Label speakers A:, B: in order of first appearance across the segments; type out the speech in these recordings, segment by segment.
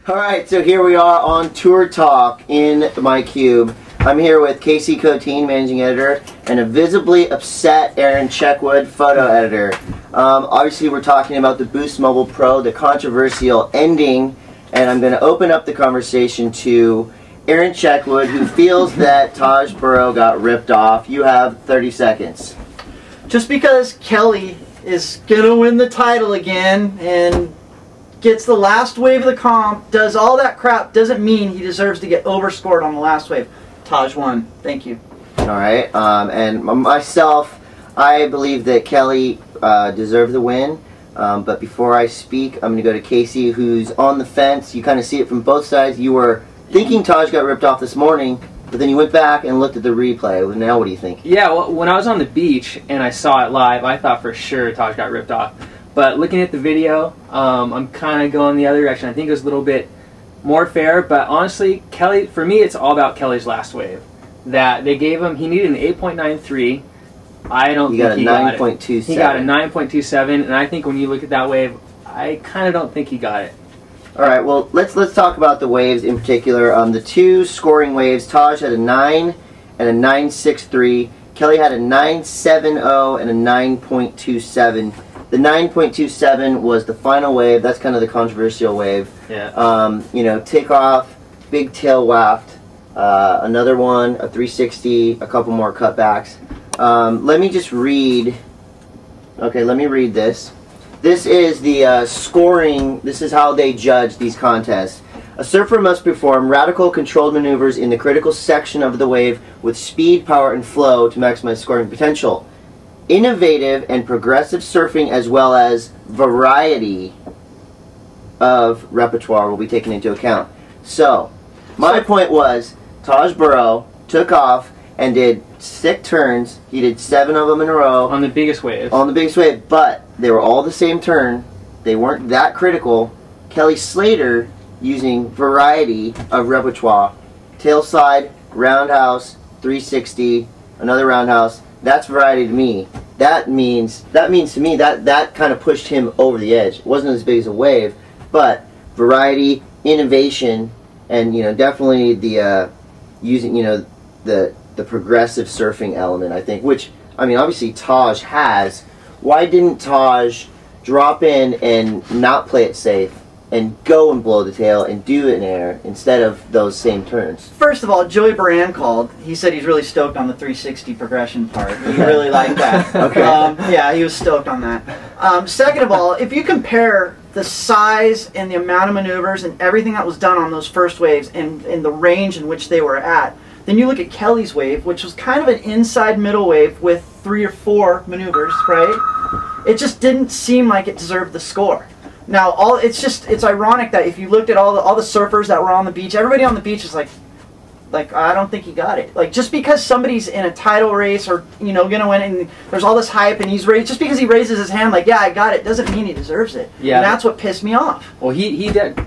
A: Alright, so here we are on Tour Talk in my cube. I'm here with Casey Coteen, managing editor, and a visibly upset Aaron Checkwood, photo editor. Obviously we're talking about the Boost Mobile Pro, the controversial ending, and I'm going to open up the conversation to Aaron Checkwood, who feels that Taj Burrow got ripped off. You have 30 seconds.
B: Just because Kelly is going to win the title again and gets the last wave of the comp, does all that crap, doesn't mean he deserves to get overscored on the last wave. Taj won. Thank you.
A: Alright, and myself, I believe that Kelly deserved the win. But before I speak, I'm going to go to Casey, who's on the fence. You kind of see it from both sides. You were thinking Taj got ripped off this morning, but then you went back and looked at the replay. Now what do you think?
C: Yeah, well, when I was on the beach and I saw it live, I thought for sure Taj got ripped off. But looking at the video, I'm kind of going the other direction. I think it was a little bit more fair, but honestly, Kelly, for me, it's all about Kelly's last wave. That they gave him, he needed an 8.93. I don't think he got it. He got a 9.27, and I think when you look at that wave, I kind of don't think he got it.
A: All right, well, let's talk about the waves in particular. The two scoring waves, Taj had a 9 and a 9.63. Kelly had a 9.70 and a 9.27. The 9.27 was the final wave. That's kind of the controversial wave.
C: Yeah.
A: You know, takeoff, big tail waft, another one, a 360, a couple more cutbacks. Let me just read. Okay, let me read this. This is the scoring. This is how they judge these contests. A surfer must perform radical controlled maneuvers in the critical section of the wave with speed, power, and flow to maximize scoring potential. Innovative and progressive surfing, as well as variety of repertoire, will be taken into account. So, my point was, Taj Burrow took off and did 6 turns. He did 7 of them in a row.
C: On the biggest wave.
A: On the biggest wave, but they were all the same turn. They weren't that critical. Kelly Slater, using variety of repertoire, tail slide, roundhouse, 360, another roundhouse. That's variety to me. That means to me that kind of pushed him over the edge. It wasn't as big as a wave, but variety, innovation, and definitely the using the progressive surfing element, I think, which obviously Taj has. Why didn't Taj drop in and not play it safe and go and blow the tail and do it in air instead of those same turns?
B: First of all, Joey Baran called. He said he's really stoked on the 360 progression part. He really liked that.
A: Okay.
B: Yeah, he was stoked on that. Second of all, if you compare the size and the amount of maneuvers and everything that was done on those first waves and the range in which they were at, then you look at Kelly's wave, which was kind of an inside middle wave with 3 or 4 maneuvers, right? It just didn't seem like it deserved the score. Now, it's ironic that if you looked at all the surfers that were on the beach, everybody on the beach is like I don't think he got it. Like, just because somebody's in a title race or gonna win, and there's all this hype and he's raised, just because he raises his hand like, yeah, I got it, doesn't mean he deserves it. Yeah, and that's what pissed me off.
C: Well,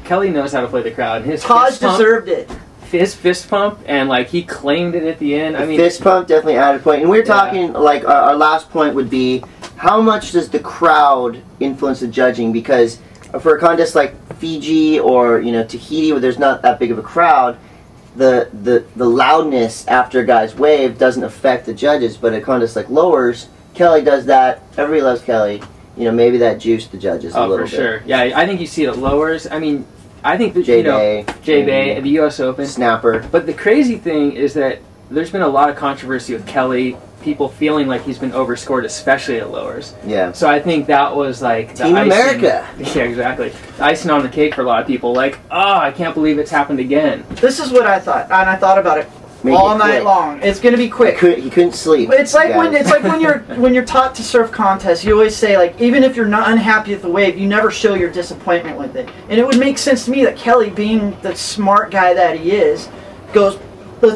C: Kelly knows how to play the crowd. And
B: Taj deserved it.
C: His fist pump, and he claimed it at the end.
A: Fist pump definitely added a point. And we're talking our last point would be, how much does the crowd influence the judging? Because for a contest like Fiji or Tahiti, where there's not that big of a crowd, the loudness after a guy's wave doesn't affect the judges. But a contest like Lowers, Kelly does that. Everybody loves Kelly. Maybe that juiced the judges a little bit.
C: Oh, for sure. Yeah, I think you see it at Lowers. I think that
A: J-Bay,
C: at the U.S. Open,
A: Snapper.
C: But the crazy thing is that there's been a lot of controversy with Kelly. People feeling like he's been overscored, especially at Lowers.
A: Yeah.
C: So I think that was like the
A: Team America.
C: Yeah, exactly. The icing on the cake for a lot of people. Like, I can't believe it's happened again.
B: This is what I thought, and I thought about it all night long. It's going to be quick.
A: He couldn't sleep.
B: It's like when you're taught to surf contests, you always say, like, even if you're not unhappy with the wave, you never show your disappointment with it. And it would make sense to me that Kelly, being the smart guy that he is, goes,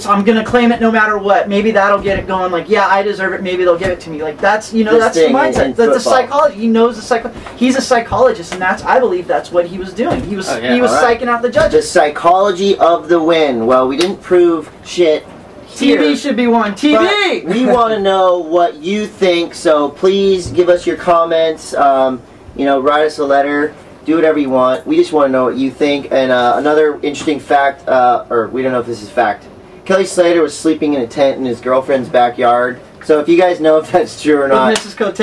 B: I'm going to claim it no matter what. Maybe that'll get it going. Like, yeah, I deserve it. Maybe they'll give it to me. Like, that's the mindset. That's the psychology. He knows the He's a psychologist, and I believe that's what he was doing. He was psyching out the judges.
A: The psychology of the win. Well, we didn't prove shit here.
B: TV should be one. TV!
A: We want to know what you think, so please give us your comments. Write us a letter Do whatever you want. We just want to know what you think. And another interesting fact, or we don't know if this is fact. Kelly Slater was sleeping in a tent in his girlfriend's backyard. So if you guys know if that's true or not,
B: Mrs. Cote,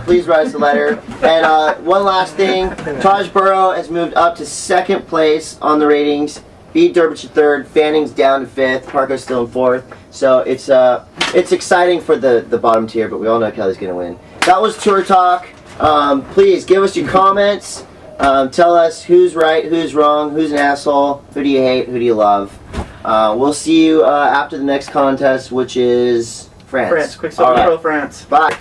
A: please write us a letter. And one last thing, Taj Burrow has moved up to 2nd place on the ratings. Beat Durbridge to 3rd, Fanning's down to 5th, Parko's still in 4th. So it's exciting for the bottom tier, but we all know Kelly's going to win. That was Tour Talk. Please give us your comments. Tell us who's right, who's wrong, who's an asshole, who do you hate, who do you love. We'll see you after the next contest, which is France.
B: Quicksilver Pro France.
A: Bye.